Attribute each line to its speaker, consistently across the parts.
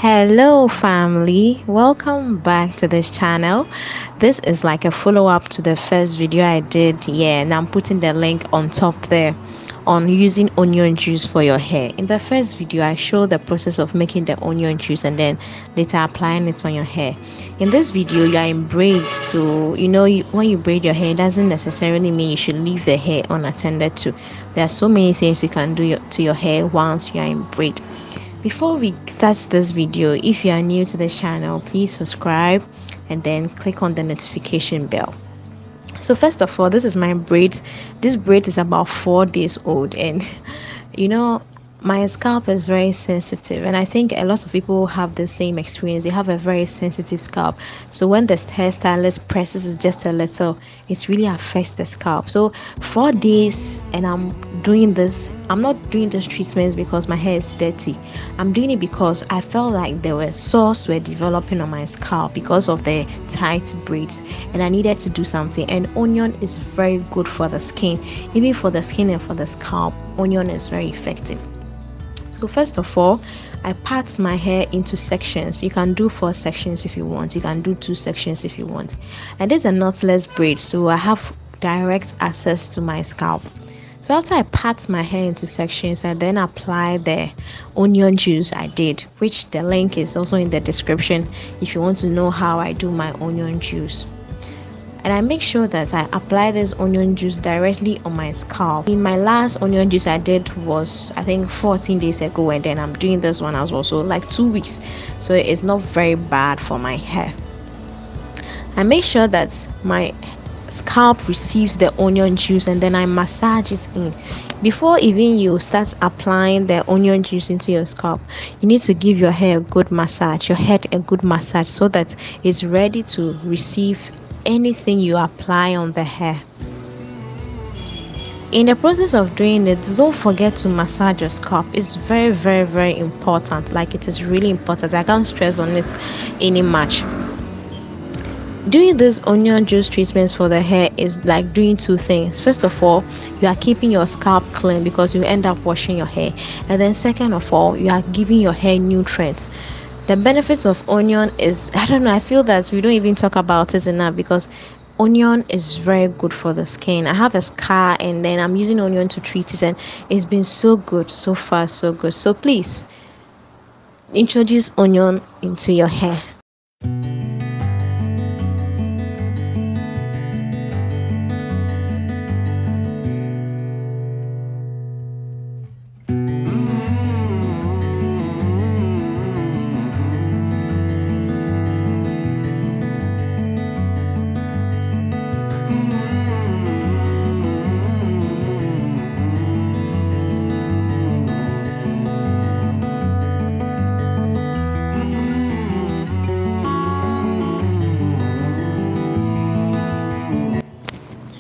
Speaker 1: Hello family, welcome back to this channel. This is like a follow-up to the first video I did, and I'm putting the link on top there on using onion juice for your hair. In the first video I showed the process of making the onion juice and then later applying it on your hair. In this video you are in braids, so when you braid your hair, it doesn't necessarily mean you should leave the hair unattended to. There are so many things you can do to your hair once you are in braid. Before we start this video, if you are new to the channel, please subscribe and then click on the notification bell. So first of all, this is my braid. This braid is about 4 days old, and my scalp is very sensitive, and I think a lot of people have the same experience. They have a very sensitive scalp, so when the hairstylist presses it just a little, it really affects the scalp. So 4 days, and I'm not doing this treatments because my hair is dirty. I'm doing it because I felt like there were sores were developing on my scalp because of the tight braids, and I needed to do something. And onion is very good for the skin. Even for the skin and for the scalp, onion is very effective. So first of all, I part my hair into sections. You can do 4 sections if you want. You can do 2 sections if you want. And this is a knotless braid, so I have direct access to my scalp. So after I part my hair into sections, I then apply the onion juice I did, which the link is also in the description if you want to know how I do my onion juice. And I make sure that I apply this onion juice directly on my scalp. In my last onion juice I did was, I think, 14 days ago, and then I'm doing this one as well, so like 2 weeks, so it's not very bad for my hair. I make sure that my scalp receives the onion juice, and then I massage it in. Before even you start applying the onion juice into your scalp, you need to give your hair a good massage, your head a good massage, so that it's ready to receive anything you apply on the hair. In the process of doing it, don't forget to massage your scalp. It's very, very, very important. Like, it is really important. I can't stress on it any much. Doing this onion juice treatments for the hair is like doing 2 things. First of all, you are keeping your scalp clean because you end up washing your hair, and then second of all, you are giving your hair nutrients. The benefits of onion is, I feel that we don't even talk about it enough, because onion is very good for the skin. I have a scar, and then I'm using onion to treat it, and it's been so good so far, so good. So please introduce onion into your hair.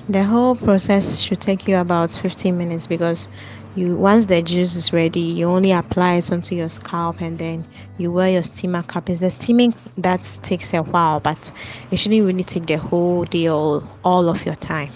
Speaker 1: The whole process should take you about 15 minutes, because once the juice is ready, you only apply it onto your scalp, and then you wear your steamer cap. It's the steaming that takes a while, but it shouldn't really take the whole day or all of your time.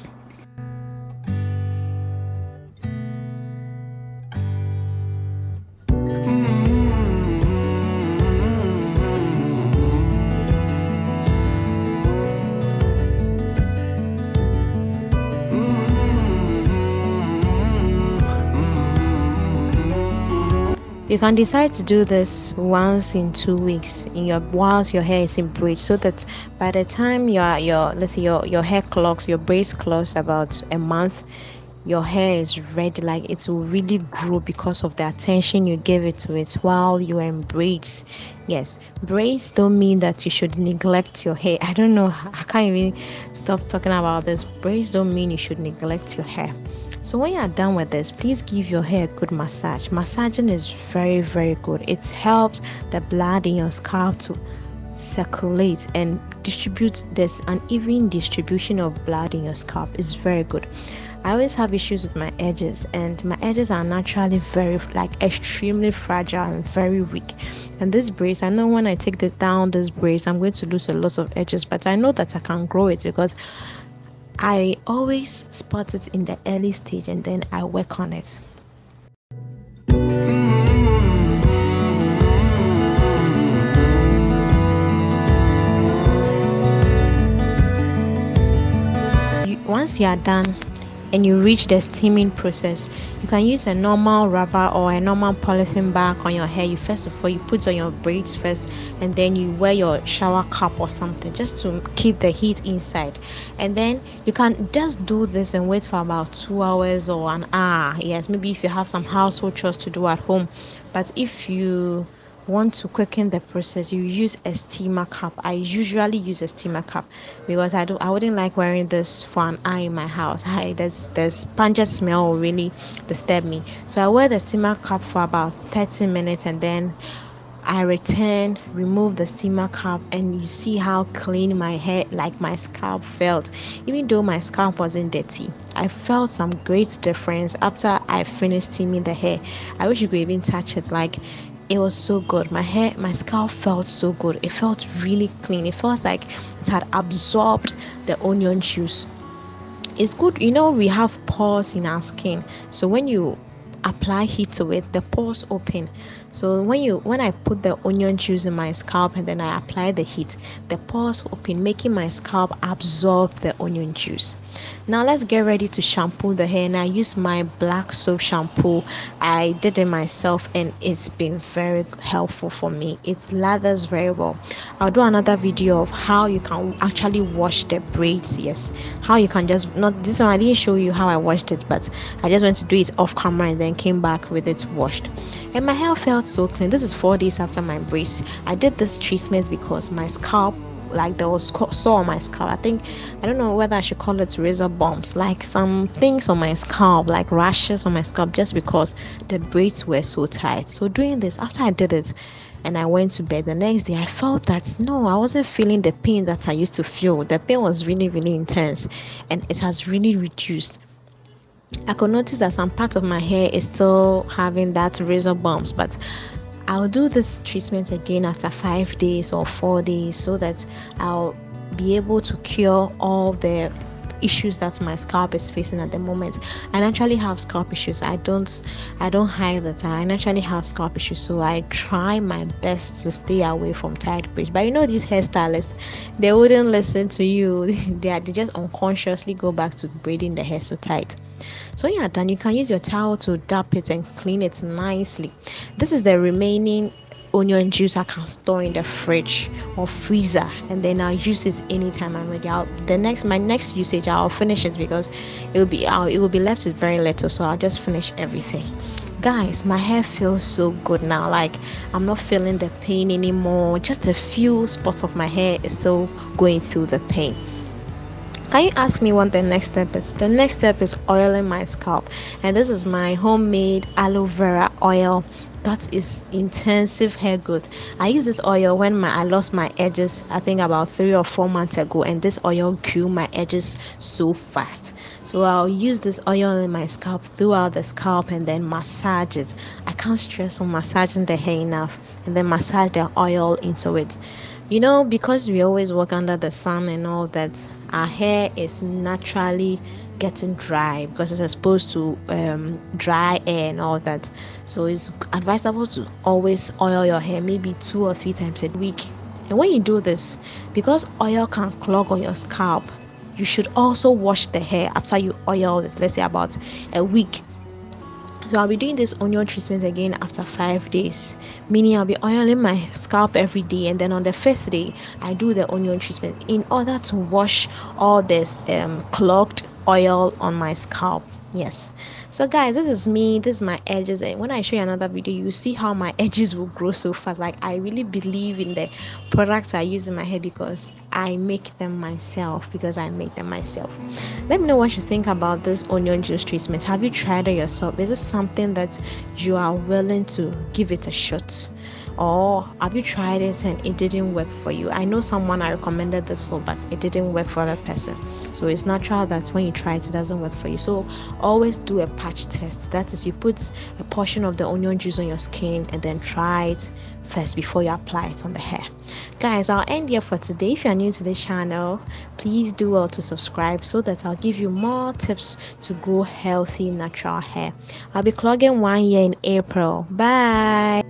Speaker 1: You can decide to do this once in 2 weeks whilst your hair is in braid, so that by the time your hair clocks, your braids clocks about a month, your hair is ready. Like, it will really grow because of the attention you give it to it while you are in braids. Yes, braids don't mean that you should neglect your hair. I don't know, I can't even stop talking about this. Braids don't mean you should neglect your hair. So when you are done with this, please give your hair a good massage. Massaging is very, very good. It helps the blood in your scalp to circulate and distribute. This uneven distribution of blood in your scalp is very good. I always have issues with my edges, and my edges are naturally extremely fragile and very weak. And this braids, I know when I take down this braids, I'm going to lose a lot of edges, but I know that I can grow it because I always spot it in the early stage, and then I work on it. once you are done and you reach the steaming process, you can use a normal rubber or a normal polythene bag on your hair. You first of all, you put on your braids first, and then you wear your shower cap or something just to keep the heat inside. And then you can just do this and wait for about 2 hours or an hour. Yes, maybe if you have some household chores to do at home. But if you want to quicken the process, you use a steamer cap. I usually use a steamer cap because I wouldn't like wearing this for an hour in my house. There's pungent smell will really disturb me, so I wear the steamer cap for about 30 minutes, and then I return, remove the steamer cap, and you see how clean my hair, like my scalp felt. Even though my scalp wasn't dirty, I felt some great difference after I finished steaming the hair. I wish you could even touch it. Like, it was so good. My scalp felt so good. It felt really clean. It felt like it had absorbed the onion juice. It's good. We have pores in our skin, so when you apply heat to it, the pores open. So when I put the onion juice in my scalp and then I apply the heat, the pores open, making my scalp absorb the onion juice. Now let's get ready to shampoo the hair, and I use my black soap shampoo. I did it myself and it's been very helpful for me. It lathers very well. I'll do another video of how you can actually wash the braids. Yes, how you can just, not this one, I didn't show you how I washed it, but I just went to do it off camera and then came back with it washed, and my hair felt so clean. This is 4 days after my braids. I did this treatment because my scalp, like, there was sore on my scalp. I don't know whether I should call it razor bumps, like some things on my scalp, like rashes on my scalp, just because the braids were so tight. So doing this, after I did it and I went to bed, the next day I felt that no, I wasn't feeling the pain that I used to feel. The pain was really, really intense, and it has really reduced. I could notice that some part of my hair is still having that razor bumps, but I'll do this treatment again after 5 days or 4 days, so that I'll be able to cure all the issues that my scalp is facing at the moment. I naturally have scalp issues. I don't hide that I naturally have scalp issues, so I try my best to stay away from tight braids. But these hairstylists, they wouldn't listen to you. They just unconsciously go back to braiding the hair so tight. So when you're done, you can use your towel to dab it and clean it nicely. This is the remaining onion juice I can store in the fridge or freezer, and then I'll use it anytime I'm ready. My next usage, I'll finish it because it will be left with very little, so I'll just finish everything. Guys, my hair feels so good now. Like, I'm not feeling the pain anymore. Just a few spots of my hair is still going through the pain. Can you ask me what the next step is? The next step is oiling my scalp, and this is my homemade aloe vera oil. That is intensive hair growth. I use this oil when I lost my edges, I think about 3 or 4 months ago, and this oil grew my edges so fast. So I'll use this oil in my scalp, throughout the scalp, and then massage it. I can't stress on massaging the hair enough, and then massage the oil into it. Because we always work under the sun and all that, our hair is naturally getting dry because it's exposed to dry air and all that. So it's advisable to always oil your hair maybe 2 or 3 times a week. And when you do this, because oil can clog on your scalp, you should also wash the hair after you oil it, let's say about a week. So I'll be doing this onion treatment again after 5 days, meaning I'll be oiling my scalp every day, and then on the 5th day I do the onion treatment in order to wash all this clogged oil on my scalp. Yes. So guys, this is me, this is my edges, and when I show you another video, you see how my edges will grow so fast. Like, I really believe in the products I use in my hair because I make them myself. Let me know what you think about this onion juice treatment. Have you tried it yourself? Is it something that you are willing to give it a shot? Or have you tried it and it didn't work for you? I know someone I recommended this for, but it didn't work for that person. So it's natural that when you try it, it doesn't work for you. So always do a patch test. That is, you put a portion of the onion juice on your skin and then try it first before you apply it on the hair. Guys, I'll end here for today. If you are new to this channel, please do well to subscribe so that I'll give you more tips to grow healthy natural hair. I'll be clogging 1 year in April. Bye.